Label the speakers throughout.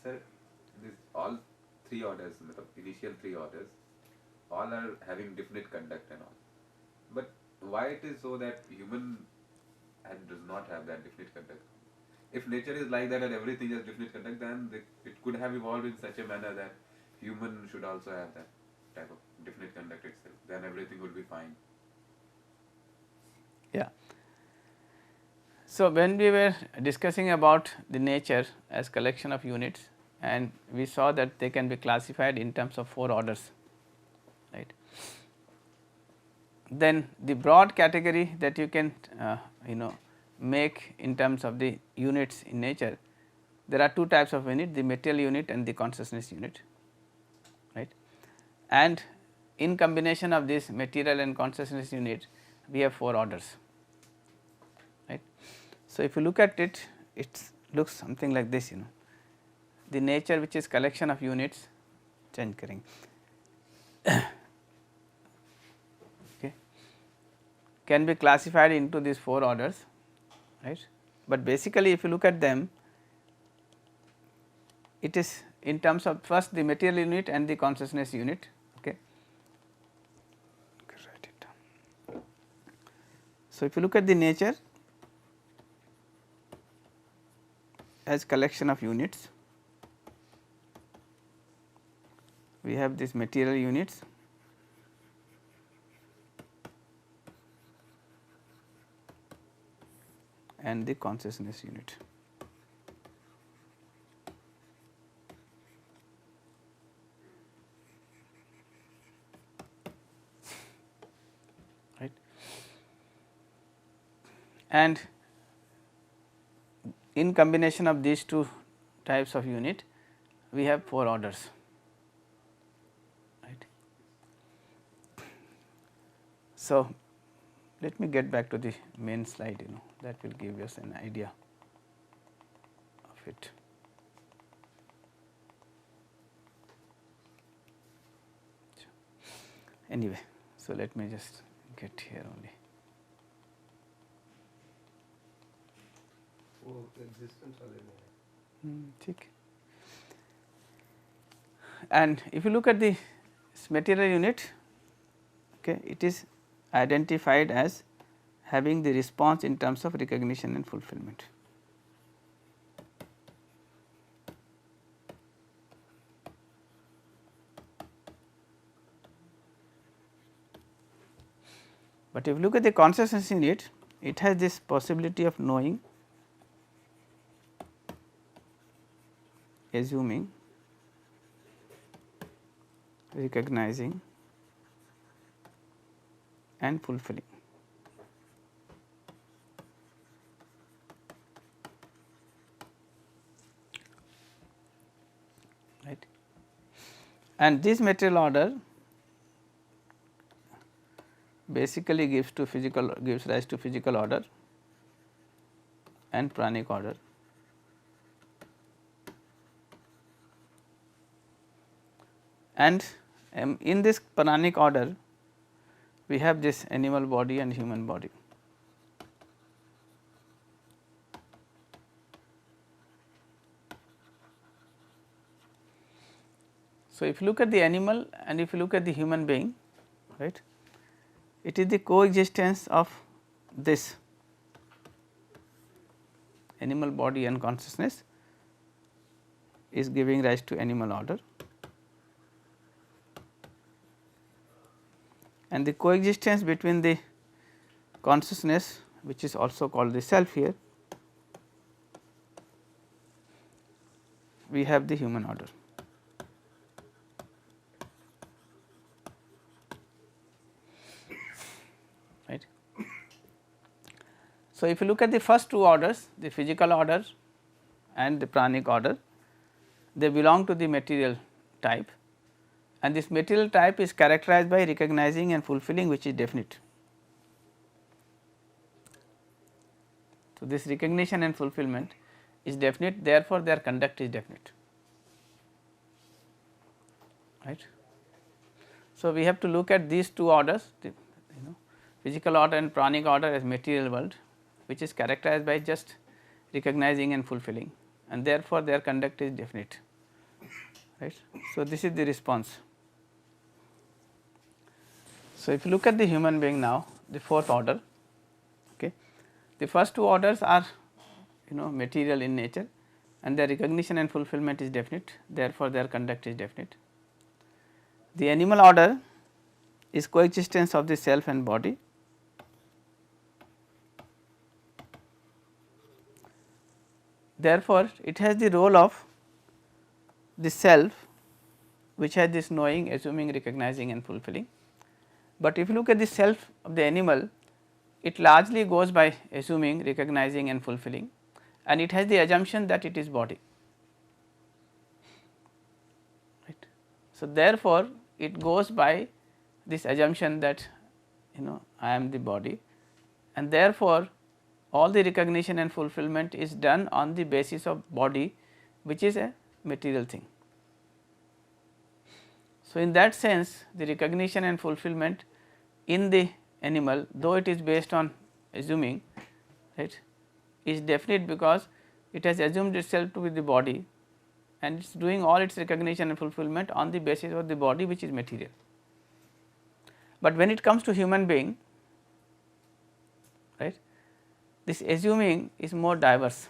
Speaker 1: Sir, this all three orders, initial three orders, all are having definite conduct and all. But why it is so that human does not have that definite conduct? If nature is like that and everything has definite conduct, then it could have evolved in such a manner that human should also have that type of definite conduct itself. Then everything would be fine.
Speaker 2: Yeah. So, when we were discussing about the nature as collection of units, and we saw that they can be classified in terms of 4 orders, right. Then the broad category that you can make in terms of the units in nature, there are 2 types of unit, the material unit and the consciousness unit, right. And in combination of this material and consciousness unit, we have 4 orders, right. So, if you look at it, it looks something like this, the nature which is collection of units, change करेंगे, okay, can be classified into these 4 orders, right. But basically if you look at them, it is in terms of first the material unit and the consciousness unit, okay. Write it down. So, if you look at the nature as collection of units, we have these material units and the consciousness unit. Right. And in combination of these 2 types of unit, we have 4 orders, right. So, let me get back to the main slide, that will give us an idea of it. Anyway, so let me just get here only. ठीक. And if you look at the material unit, okay, it is identified as having the response in terms of recognition and fulfillment. But if you look at the consciousness unit, it has this possibility of knowing, assuming, recognizing and fulfilling. Right. And this material order basically gives rise to physical order and pranic order. And in this pranic order, we have this animal body and human body. So, if you look at the animal and if you look at the human being, right, it is the coexistence of this animal body and consciousness is giving rise to animal order, and the coexistence between the consciousness, which is also called the self here, we have the human order. Right. So, if you look at the first 2 orders, the physical order and the pranic order, they belong to the material type, and this material type is characterized by recognizing and fulfilling, which is definite. So, this recognition and fulfillment is definite, therefore, their conduct is definite, right. So, we have to look at these 2 orders, the physical order and pranic order as material world, which is characterized by just recognizing and fulfilling, and therefore, their conduct is definite. right. So, this is the response. So, if you look at the human being now, the fourth order, okay. The first two orders are material in nature and their recognition and fulfillment is definite, therefore, their conduct is definite. The animal order is coexistence of the self and body. Therefore, it has the role of the self which has this knowing, assuming, recognizing and fulfilling. But if you look at the self of the animal, it largely goes by assuming, recognizing and fulfilling, and it has the assumption that it is body. Right. So, therefore, it goes by this assumption that I am the body, and therefore, all the recognition and fulfillment is done on the basis of body, which is a material thing. So, in that sense, the recognition and fulfillment in the animal, though it is based on assuming, right, is definite because it has assumed itself to be the body and it is doing all its recognition and fulfillment on the basis of the body, which is material. But when it comes to human being, right, this assuming is more diverse.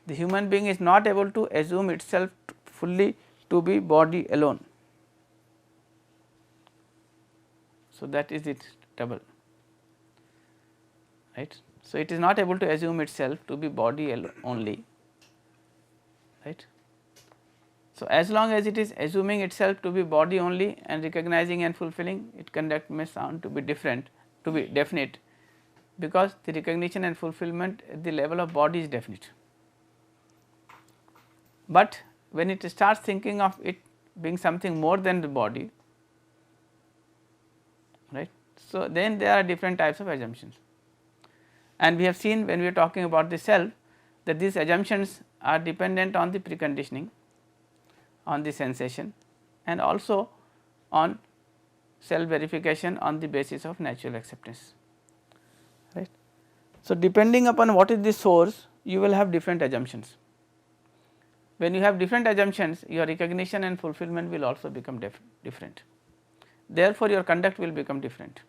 Speaker 2: The human being is not able to assume itself fully to be body alone. So, that is the trouble, right. So, it is not able to assume itself to be body only, right. So, as long as it is assuming itself to be body only and recognizing and fulfilling, its conduct may sound to be different, to be definite, because the recognition and fulfillment at the level of body is definite. But when it starts thinking of it being something more than the body, right. So, then there are different types of assumptions, and we have seen when we are talking about the self that these assumptions are dependent on the preconditioning, on the sensation and also on self verification on the basis of natural acceptance, right. So, depending upon what is the source, you will have different assumptions. When you have different assumptions, your recognition and fulfillment will also become different. Therefore, your conduct will become different.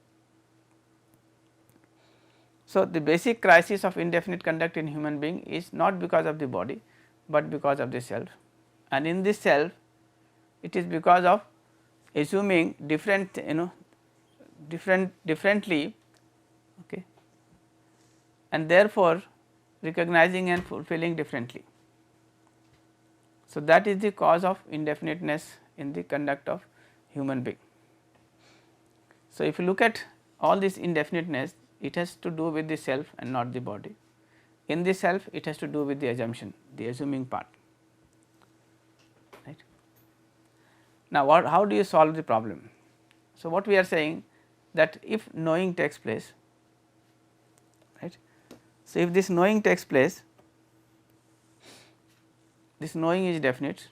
Speaker 2: So, the basic crisis of indefinite conduct in human being is not because of the body, but because of the self, and in this self it is because of assuming differently, okay, and therefore, recognizing and fulfilling differently. So, that is the cause of indefiniteness in the conduct of human being. So, if you look at all this indefiniteness, it has to do with the self and not the body. In the self, it has to do with the assumption, the assuming part, right. Now, how do you solve the problem? So, what we are saying that if knowing takes place, right. So, if this knowing takes place, this knowing is definite,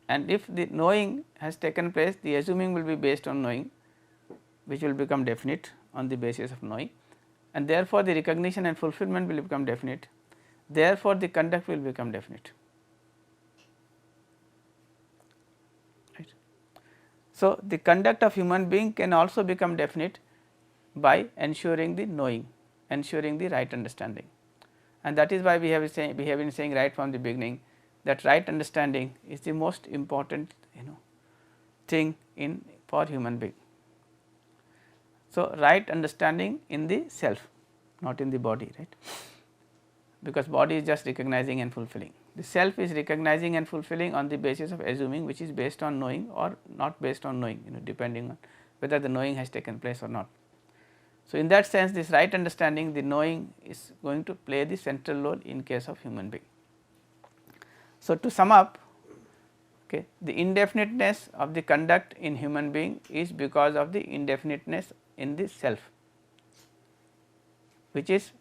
Speaker 2: and if the knowing has taken place, the assuming will be based on knowing, which will become definite on the basis of knowing, and therefore, the recognition and fulfillment will become definite, therefore, the conduct will become definite, right. So, the conduct of human being can also become definite by ensuring the knowing, ensuring the right understanding, and that is why we have been saying right from the beginning that right understanding is the most important thing in for human being. So, right understanding in the self, not in the body, right, because body is just recognizing and fulfilling. The self is recognizing and fulfilling on the basis of assuming, which is based on knowing or not based on knowing, depending on whether the knowing has taken place or not. So, in that sense, this right understanding, the knowing is going to play the central role in case of human being. So, to sum up, okay, the indefiniteness of the conduct in human being is because of the indefiniteness in the self, which is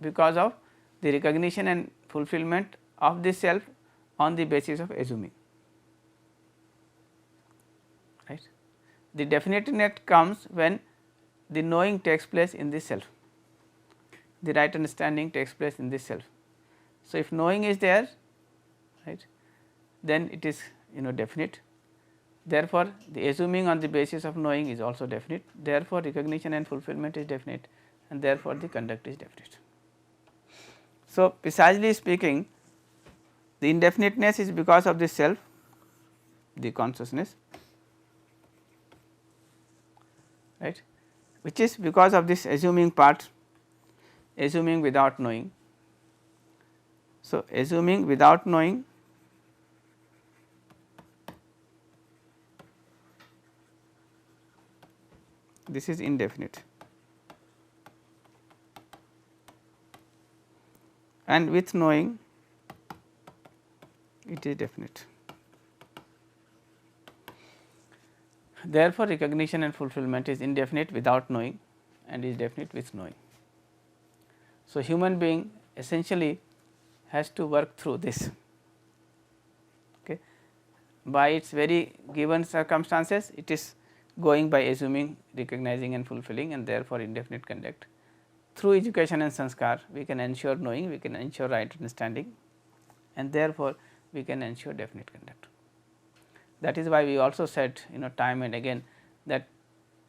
Speaker 2: because of the recognition and fulfillment of the self on the basis of assuming, right. The definiteness comes when the knowing takes place in the self, the right understanding takes place in the self. So, if knowing is there, right, then it is definite. Therefore, the assuming on the basis of knowing is also definite. Therefore, recognition and fulfillment is definite, and therefore, the conduct is definite. So, precisely speaking, the indefiniteness is because of the self, the consciousness, right, which is because of this assuming part, assuming without knowing. So, assuming without knowing this is indefinite, and with knowing it is definite. Therefore, recognition and fulfillment is indefinite without knowing and is definite with knowing. So, human being essentially has to work through this, okay. By its very given circumstances, it is going by assuming, recognizing and fulfilling, and therefore, indefinite conduct. Through education and sanskar, we can ensure knowing, we can ensure right understanding, and therefore, we can ensure definite conduct. That is why we also said time and again that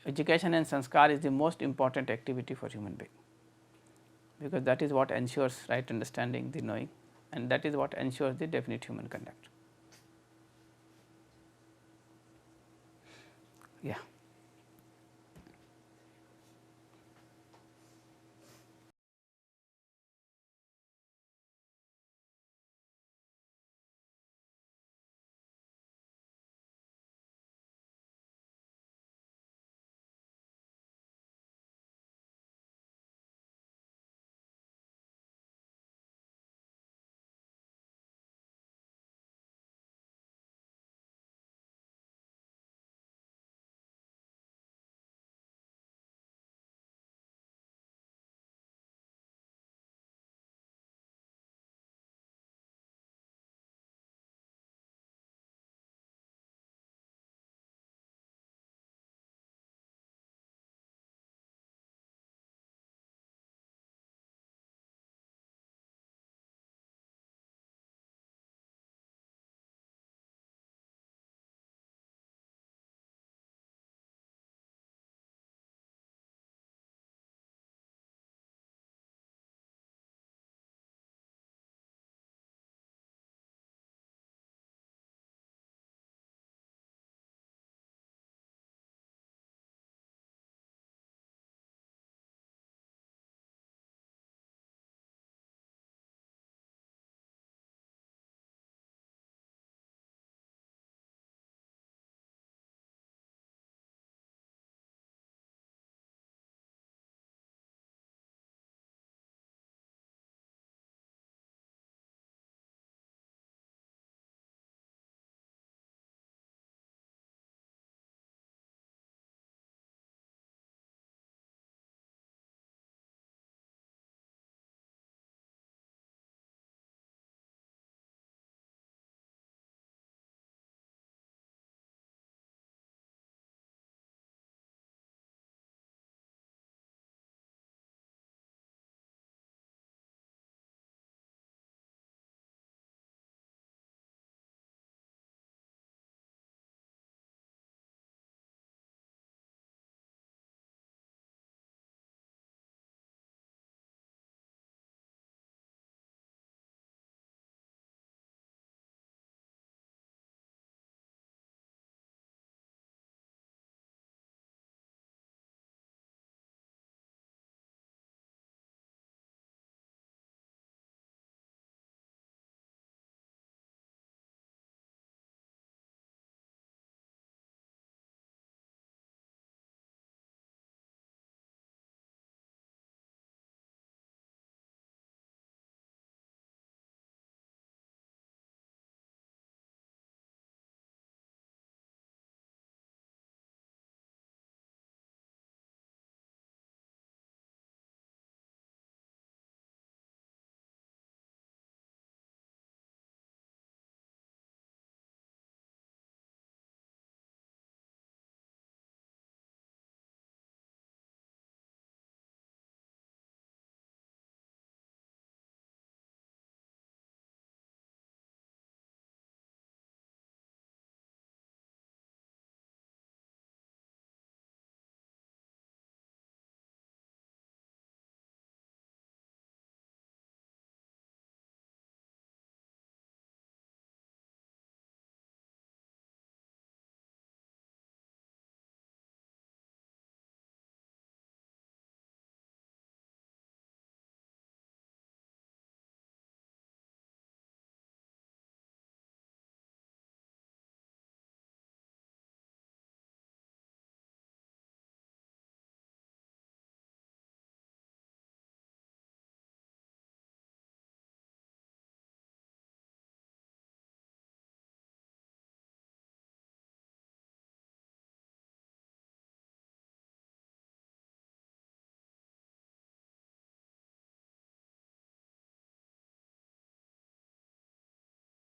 Speaker 2: education and sanskar is the most important activity for human being, because that is what ensures right understanding, the knowing, and that is what ensures the definite human conduct. Yeah.